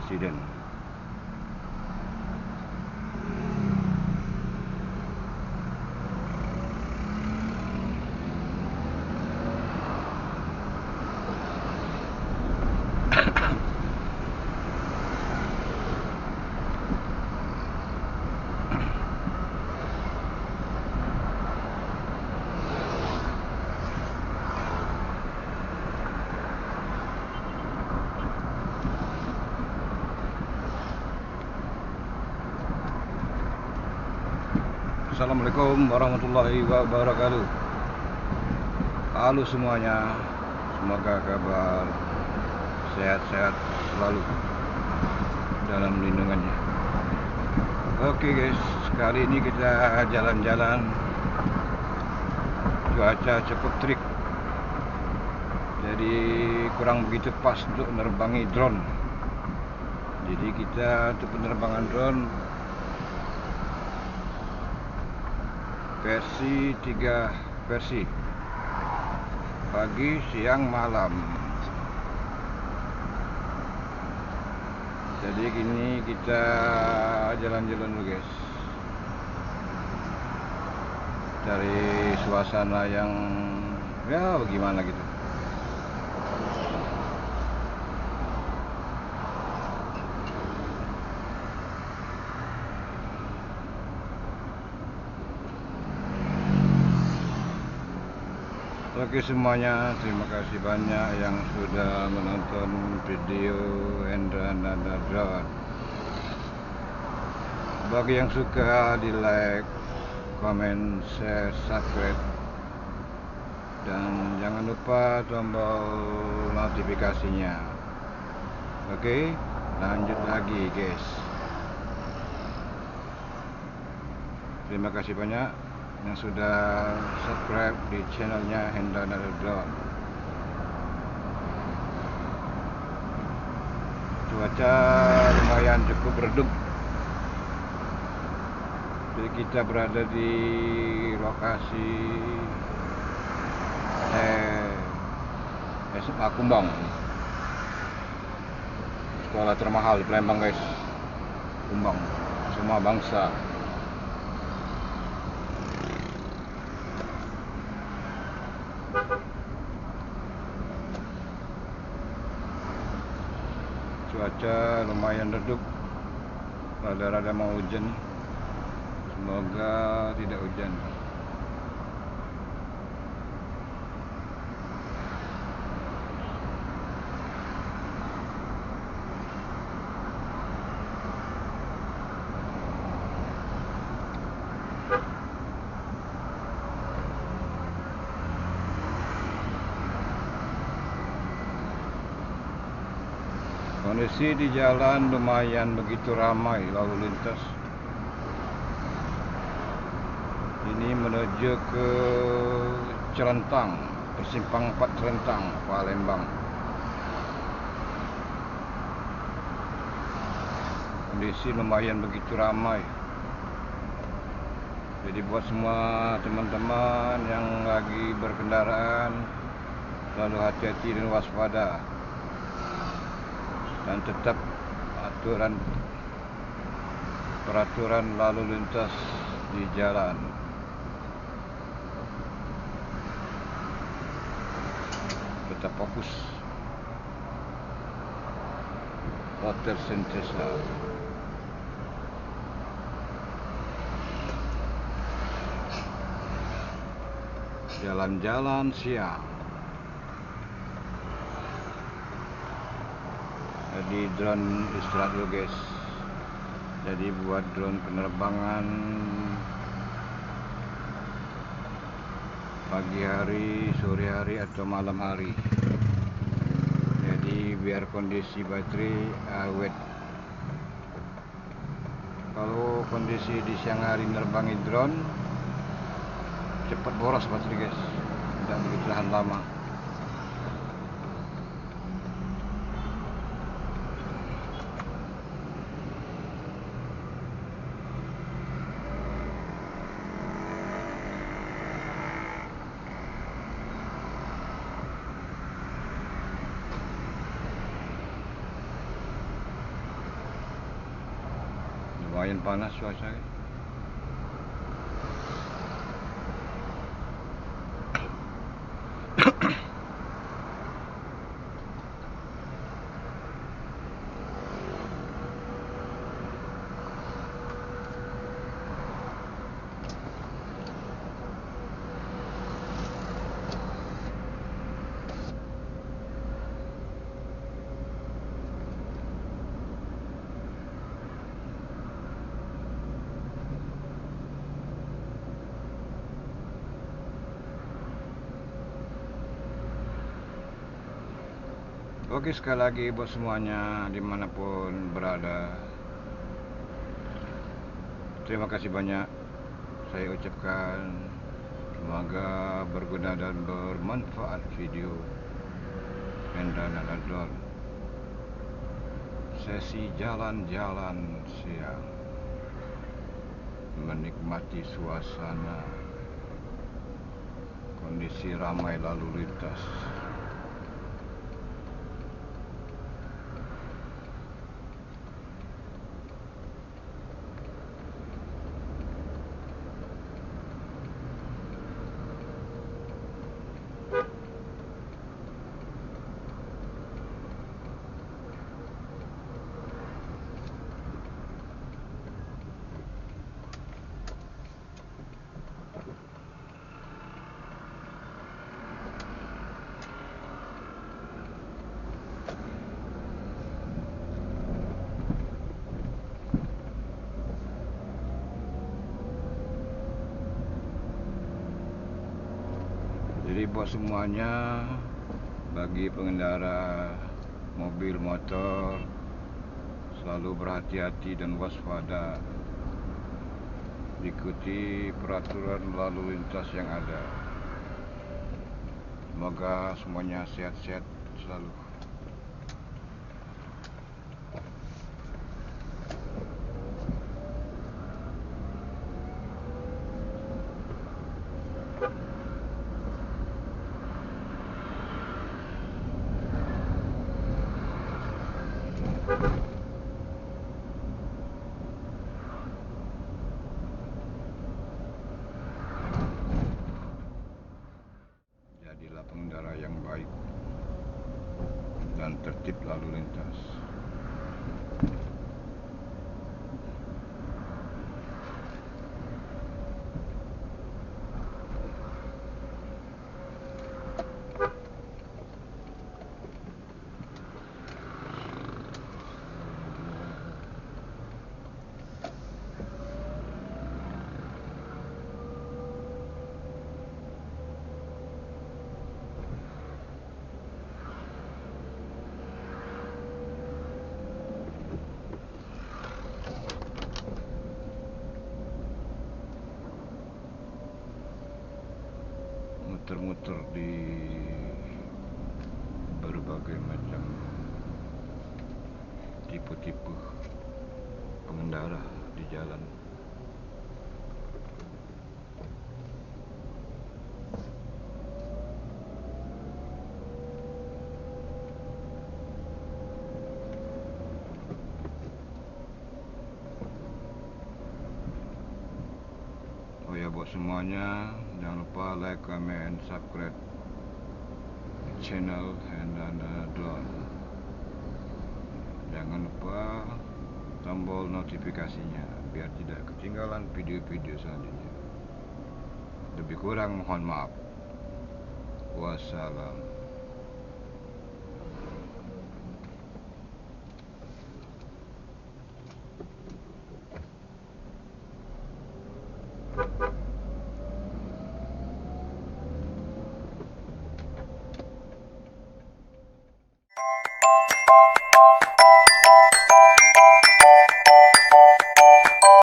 Presiden. Assalamualaikum warahmatullahi wabarakatuh. Halo semuanya, semoga kabar sehat-sehat selalu dalam lindungannya. Oke guys, kali ini kita jalan-jalan. Cuaca cukup terik, jadi kurang begitu pas untuk menerbangi drone. Jadi kita untuk penerbangan drone versi 3 versi, pagi, siang, malam. Jadi gini, kita jalan-jalan dulu guys, cari suasana yang ya bagaimana gitu. Oke semuanya, terima kasih banyak yang sudah menonton video Hendra Nada Drone. Bagi yang suka, di like, komen, share, subscribe, dan jangan lupa tombol notifikasinya. Oke, lanjut lagi guys. Terima kasih banyak yang sudah subscribe di channelnya Hendra Nada Drone. Cuaca lumayan cukup redup, jadi kita berada di lokasi SMA Kumbang, sekolah termahal di Palembang guys. Kumbang, semua bangsa. Cuaca lumayan redup, rada-rada mau hujan. Semoga tidak hujan. Kondisi di jalan lumayan begitu ramai lalu lintas. Ini menuju ke Celentang, Persimpang 4 Celentang, Palembang. Kondisi lumayan begitu ramai. Jadi buat semua teman-teman yang lagi berkendaraan, selalu hati-hati dan waspada, dan tetap peraturan lalu lintas di jalan. Tetap fokus. Hotel Sentesa. Jalan-jalan siang. Jadi drone istirahat dulu guys. Jadi buat drone penerbangan pagi hari, sore hari, atau malam hari. Jadi biar kondisi baterai awet. Kalau kondisi di siang hari menerbangi drone, cepat boros baterai guys, tidak begitu tahan lama. lumayan panas cuaca. Oke, sekali lagi buat semuanya dimanapun berada, terima kasih banyak saya ucapkan. Semoga berguna dan bermanfaat video Hendra Drone sesi jalan-jalan siang, menikmati suasana kondisi ramai lalu lintas. Jadi buat semuanya, bagi pengendara mobil motor, selalu berhati-hati dan waspada, ikuti peraturan lalu lintas yang ada. Semoga semuanya sehat-sehat selalu. Jadilah pengendara yang baik dan tertib lalu lintas. Muter-muter di berbagai macam tipe-tipe pengendara di jalan. Oh ya, buat semuanya, jangan lupa like, comment, subscribe channel Hendra Drone. Jangan lupa tombol notifikasinya biar tidak ketinggalan video-video selanjutnya. Lebih kurang mohon maaf. Wassalam.